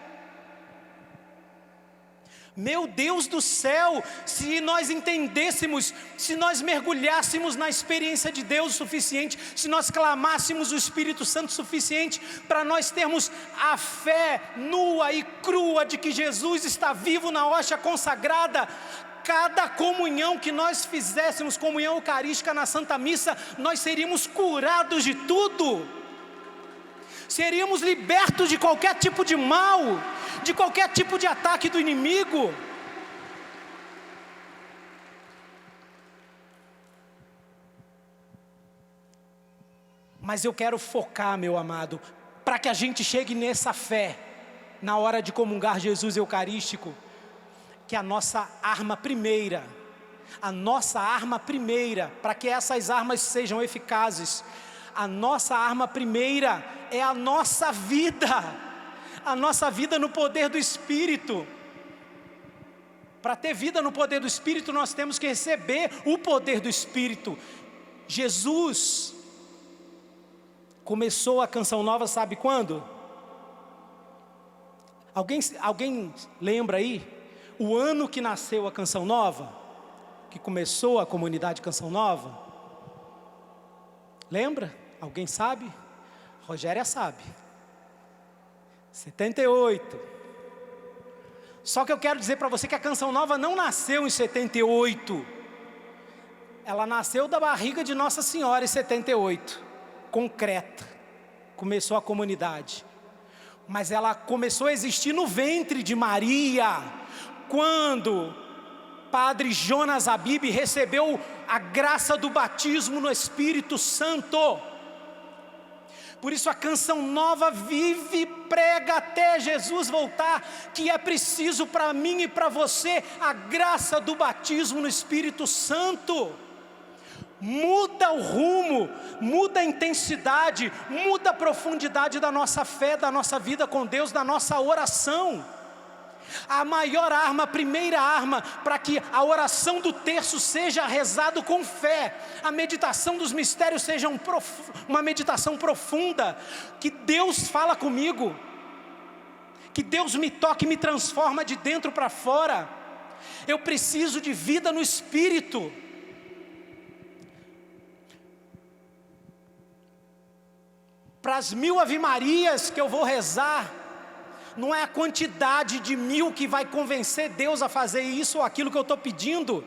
Meu Deus do céu, se nós entendêssemos, se nós mergulhássemos na experiência de Deus o suficiente, se nós clamássemos o Espírito Santo o suficiente, para nós termos a fé nua e crua de que Jesus está vivo na hóstia consagrada, cada comunhão que nós fizéssemos, comunhão eucarística na Santa Missa, nós seríamos curados de tudo, seríamos libertos de qualquer tipo de mal, de qualquer tipo de ataque do inimigo. Mas eu quero focar, meu amado, para que a gente chegue nessa fé, na hora de comungar Jesus Eucarístico, que a nossa arma primeira, para que essas armas sejam eficazes, a nossa arma primeira é a nossa vida no poder do Espírito. Para ter vida no poder do Espírito, nós temos que receber o poder do Espírito. Jesus começou a Canção Nova, sabe quando? Alguém lembra aí? O ano que nasceu a Canção Nova? Que começou a comunidade Canção Nova? Lembra? Alguém sabe? Rogéria sabe. 78. Só que eu quero dizer para você que a Canção Nova não nasceu em 78. Ela nasceu da barriga de Nossa Senhora em 78, concreta. Começou a comunidade. Mas ela começou a existir no ventre de Maria, quando Padre Jonas Abib recebeu a graça do batismo no Espírito Santo. Por isso a Canção Nova vive e prega até Jesus voltar, que é preciso para mim e para você a graça do batismo no Espírito Santo. Muda o rumo, muda a intensidade, muda a profundidade da nossa fé, da nossa vida com Deus, da nossa oração. A maior arma, a primeira arma para que a oração do terço seja rezado com fé, a meditação dos mistérios seja uma meditação profunda, que Deus fala comigo, que Deus me toque e me transforma de dentro para fora. Eu preciso de vida no Espírito. Para as 1000 Ave Marias que eu vou rezar, não é a quantidade de 1000 que vai convencer Deus a fazer isso ou aquilo que eu estou pedindo.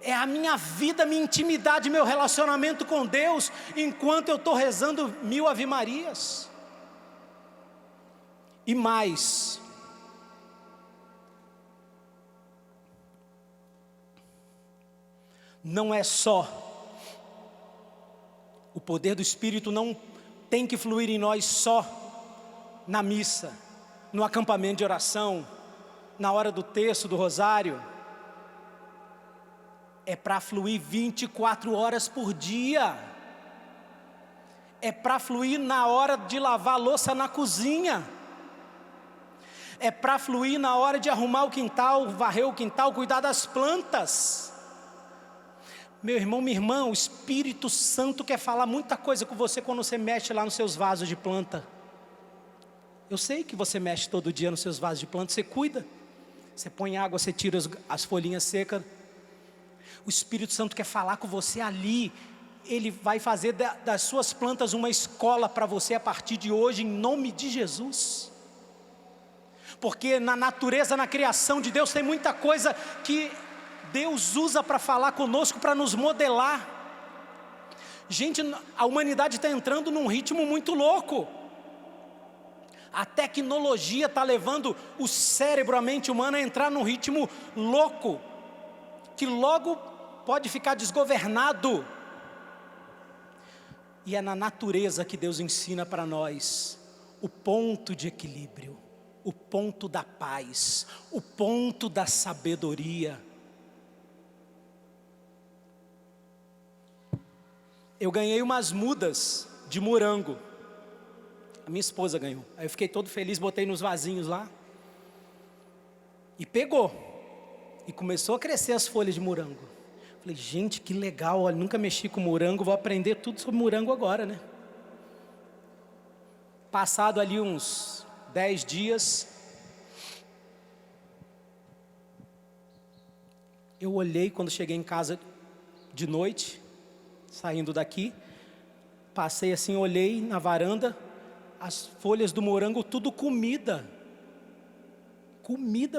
É a minha vida, minha intimidade, meu relacionamento com Deus, enquanto eu estou rezando 1000 Ave Marias. E mais, não é só, o poder do Espírito não tem que fluir em nós só na missa, no acampamento de oração, na hora do terço, do rosário. É para fluir 24 horas por dia. É para fluir na hora de lavar a louça na cozinha. É para fluir na hora de arrumar o quintal, varrer o quintal, cuidar das plantas. Meu irmão, minha irmã, o Espírito Santo quer falar muita coisa com você quando você mexe lá nos seus vasos de planta. Eu sei que você mexe todo dia nos seus vasos de planta, você cuida. Você põe água, você tira as folhinhas secas. O Espírito Santo quer falar com você ali. Ele vai fazer das suas plantas uma escola para você a partir de hoje, em nome de Jesus. Porque na natureza, na criação de Deus, tem muita coisa que Deus usa para falar conosco, para nos modelar. Gente, a humanidade está entrando num ritmo muito louco. A tecnologia está levando o cérebro, a mente humana a entrar num ritmo louco, que logo pode ficar desgovernado. E é na natureza que Deus ensina para nós o ponto de equilíbrio, o ponto da paz, o ponto da sabedoria. Eu ganhei umas mudas de morango. A minha esposa ganhou. Aí eu fiquei todo feliz, botei nos vasinhos lá. E pegou. E começou a crescer as folhas de morango. Falei, gente, que legal, olha, nunca mexi com morango, vou aprender tudo sobre morango agora, né? Passado ali uns 10 dias, eu olhei quando cheguei em casa de noite, saindo daqui, passei assim, olhei na varanda, as folhas do morango tudo comida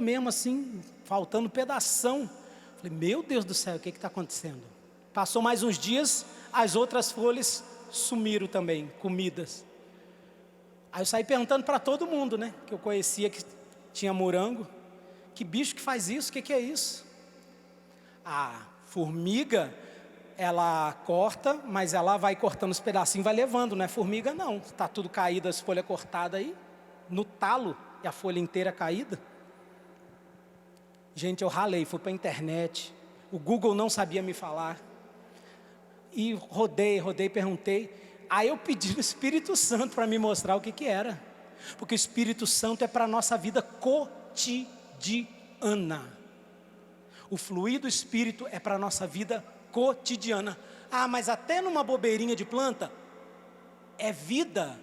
mesmo assim, faltando pedação. Falei, meu Deus do céu, o que está acontecendo? Passou mais uns dias, as outras folhas sumiram também, comidas. Aí eu saí perguntando para todo mundo, né, que eu conhecia que tinha morango, que bicho que faz isso, o que é isso? A formiga, ela corta, mas ela vai cortando os pedacinhos, vai levando, não é formiga não, está tudo caído, as folhas cortadas aí, no talo, e a folha inteira caída. Gente, eu ralei, fui para a internet, o Google não sabia me falar, e rodei, perguntei, aí eu pedi o Espírito Santo para me mostrar o que era, porque o Espírito Santo é para a nossa vida cotidiana, o fluir do Espírito é para a nossa vida cotidiana. Ah, mas até numa bobeirinha de planta, é vida,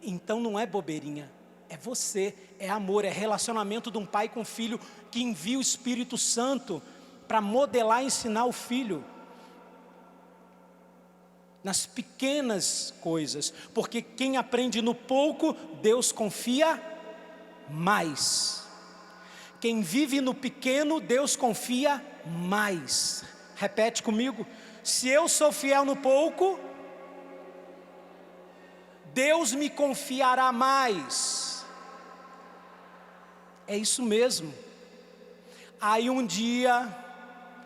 então não é bobeirinha, é você, é amor, é relacionamento de um pai com filho, que envia o Espírito Santo para modelar e ensinar o filho, nas pequenas coisas, porque quem aprende no pouco, Deus confia mais. Quem vive no pequeno, Deus confia mais. Repete comigo: se eu sou fiel no pouco, Deus me confiará mais. É isso mesmo. Aí um dia,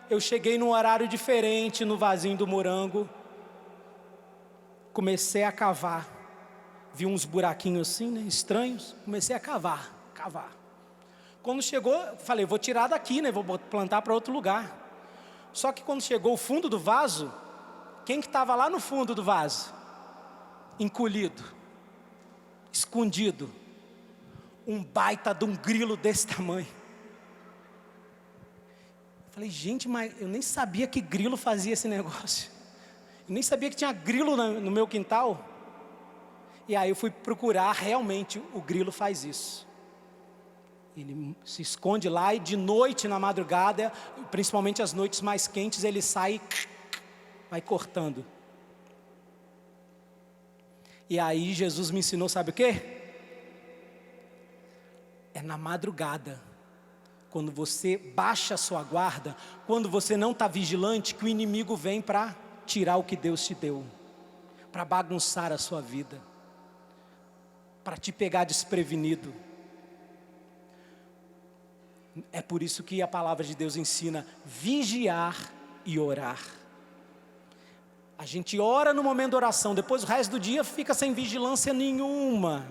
eu cheguei num horário diferente no vasinho do morango, comecei a cavar, vi uns buraquinhos assim, né, estranhos, comecei a cavar. Quando chegou, falei, vou tirar daqui, né, vou plantar para outro lugar. Só que quando chegou o fundo do vaso, quem que estava lá no fundo do vaso? Encolhido, escondido, um baita de um grilo desse tamanho. Falei, gente, mas eu nem sabia que grilo fazia esse negócio. Eu nem sabia que tinha grilo no meu quintal. E aí eu fui procurar, realmente o grilo faz isso. Ele se esconde lá e de noite, na madrugada, principalmente as noites mais quentes, ele sai e vai cortando. E aí Jesus me ensinou, sabe o quê? É na madrugada, quando você baixa a sua guarda, quando você não está vigilante, que o inimigo vem para tirar o que Deus te deu, para bagunçar a sua vida, para te pegar desprevenido. É por isso que a palavra de Deus ensina vigiar e orar. A gente ora no momento da oração, depois o resto do dia fica sem vigilância nenhuma.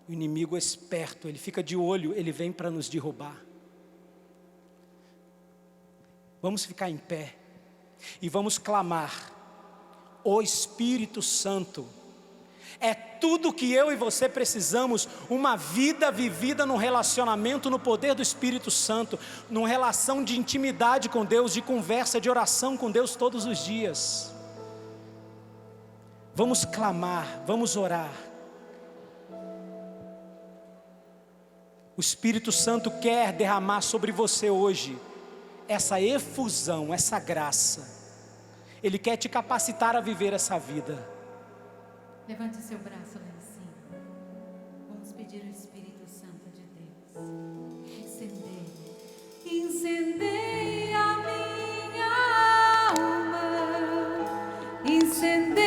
O inimigo é esperto, ele fica de olho, ele vem para nos derrubar. Vamos ficar em pé e vamos clamar: o Espírito Santo. É tudo que eu e você precisamos, uma vida vivida num relacionamento no poder do Espírito Santo, numa relação de intimidade com Deus, de conversa, de oração com Deus todos os dias. Vamos clamar, vamos orar. O Espírito Santo quer derramar sobre você hoje essa efusão, essa graça. Ele quer te capacitar a viver essa vida. Levante o seu braço lá em cima. Vamos pedir o Espírito Santo de Deus. Incendeia a minha alma. Incendeia